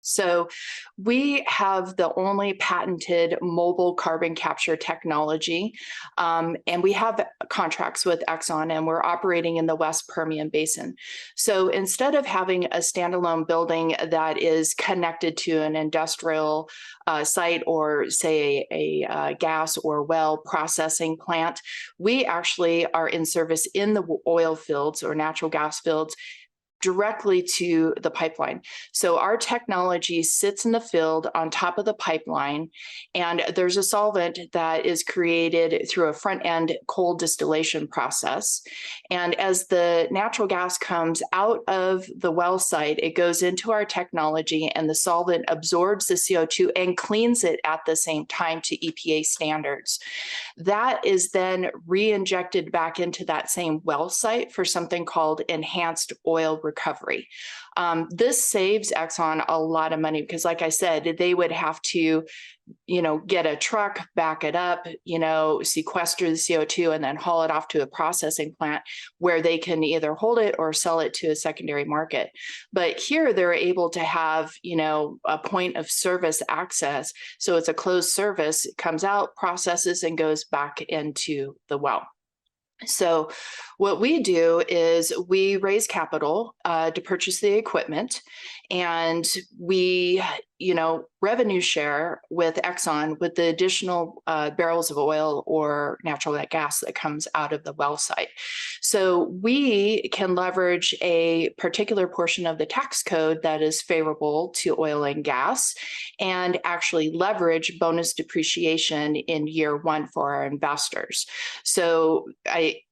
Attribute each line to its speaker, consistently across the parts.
Speaker 1: So we have the only patented mobile carbon capture technology, and we have contracts with Exxon, and we're operating in the West Permian Basin. So instead of having a standalone building that is connected to an industrial site or say a gas or well processing plant, we actually are in service in the oil fields or natural gas fields directly to the pipeline. So our technology sits in the field on top of the pipeline, and there's a solvent that is created through a front end cold distillation process. And as the natural gas comes out of the well site, it goes into our technology, and the solvent absorbs the CO2 and cleans it at the same time to EPA standards. That is then re-injected back into that same well site for something called enhanced oil recovery. This saves Exxon a lot of money because, like I said, they would have to, get a truck, back it up, sequester the CO2, and then haul it off to a processing plant where they can either hold it or sell it to a secondary market. But here they're able to have, a point of service access. So it's a closed service, it comes out, processes, and goes back into the well. So what we do is we raise capital to purchase the equipment, and we, revenue share with Exxon with the additional barrels of oil or natural gas that comes out of the well site. So we can leverage a particular portion of the tax code that is favorable to oil and gas and actually leverage bonus depreciation in year one for our investors. So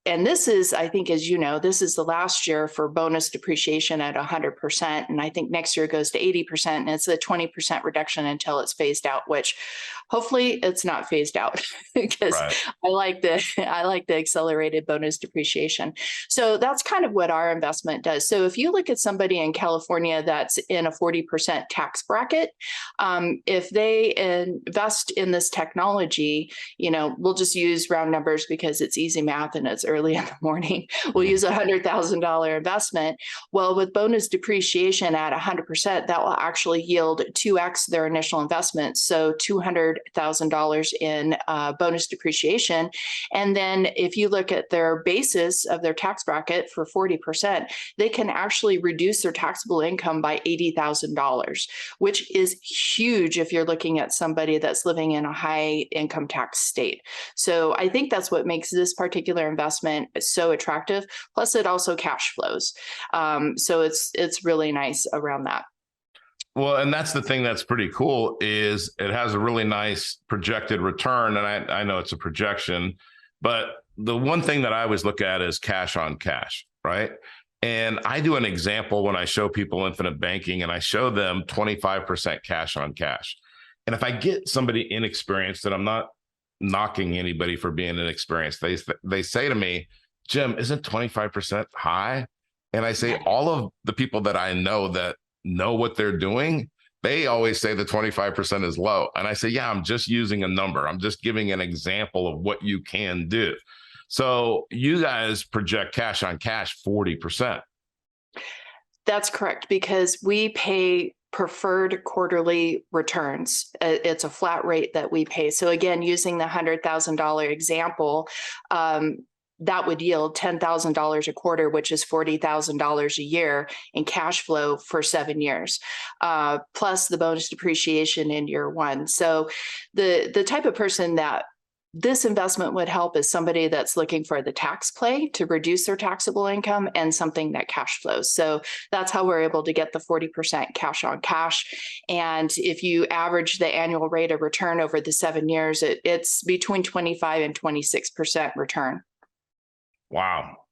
Speaker 1: this is, I think, as you know, this is the last year for bonus depreciation at 100%. And I think next year it goes to 80%, and it's a 20% reduction until it's phased out, which hopefully it's not phased out because I like the accelerated bonus depreciation. So that's kind of what our investment does. So if you look at somebody in California that's in a 40% tax bracket, if they invest in this technology, we'll just use round numbers because it's easy math and it's early in the morning. We'll use $100,000 investment. Well, with bonus depreciation at 100%, that will actually yield 2x their initial investment. So $200,000 in bonus depreciation. And then if you look at their basis of their tax bracket for 40%, they can actually reduce their taxable income by $80,000, which is huge if you're looking at somebody that's living in a high income tax state. So I think that's what makes this particular investment so attractive. Plus, it also cash flows. So it's really nice around that.
Speaker 2: Well, and that's the thing that's pretty cool is it has a really nice projected return. And I know it's a projection, but the one thing that I always look at is cash on cash, right? And I do an example when I show people infinite banking, and I show them 25% cash on cash. And if I get somebody inexperienced, and I'm not knocking anybody for being inexperienced, they say to me, Jim, isn't 25% high? And I say, all of the people that I know that know what they're doing, they always say the 25% is low. And I say, yeah, I'm just using a number. I'm just giving an example of what you can do. So you guys project cash on cash 40%.
Speaker 1: That's correct, because we pay preferred quarterly returns. It's a flat rate that we pay. So again, using the $100,000 example, that would yield $10,000 a quarter, which is $40,000 a year in cash flow for 7 years, plus the bonus depreciation in year one. So the type of person that this investment would help is somebody that's looking for the tax play to reduce their taxable income and something that cash flows. So that's how we're able to get the 40% cash on cash. And if you average the annual rate of return over the 7 years, it's between 25 and 26% return.
Speaker 2: Wow.